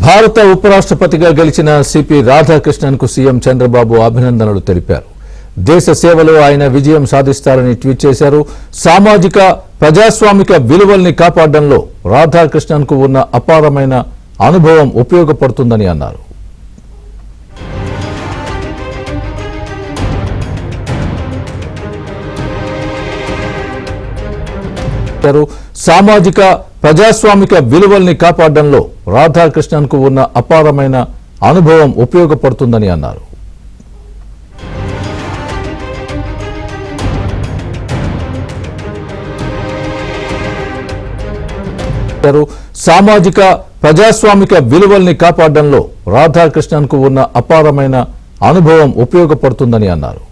భారత ఉపరాష్ట్రపతిగా గెలిచిన CP రాధాకృష్ణన్కు CM Chandrababu అభినందనలు తెలిపారు. దేశ సేవలో ఆయన విజయం సాధిస్తారని ట్వీట్ చేశారు. సామాజిక ప్రజాస్వామిక విలువల్ని కాపాడడంలో రాధాకృష్ణన్కు ఉన్న అపారమైన అనుభవం ఉపయోగపడుతుందని అన్నారు. సామాజిక ప్రజాస్వామిక విలువల్ని కాపాడడంలో రాధాకృష్ణన్కు ఉన్న అపారమైన అనుభవం ఉపయోగపడుతుందని అన్నారు. సామాజిక ప్రజాస్వామిక విలువల్ని కాపాడడంలో రాధాకృష్ణన్కు ఉన్న అపారమైన అనుభవం ఉపయోగపడుతుందని అన్నారు.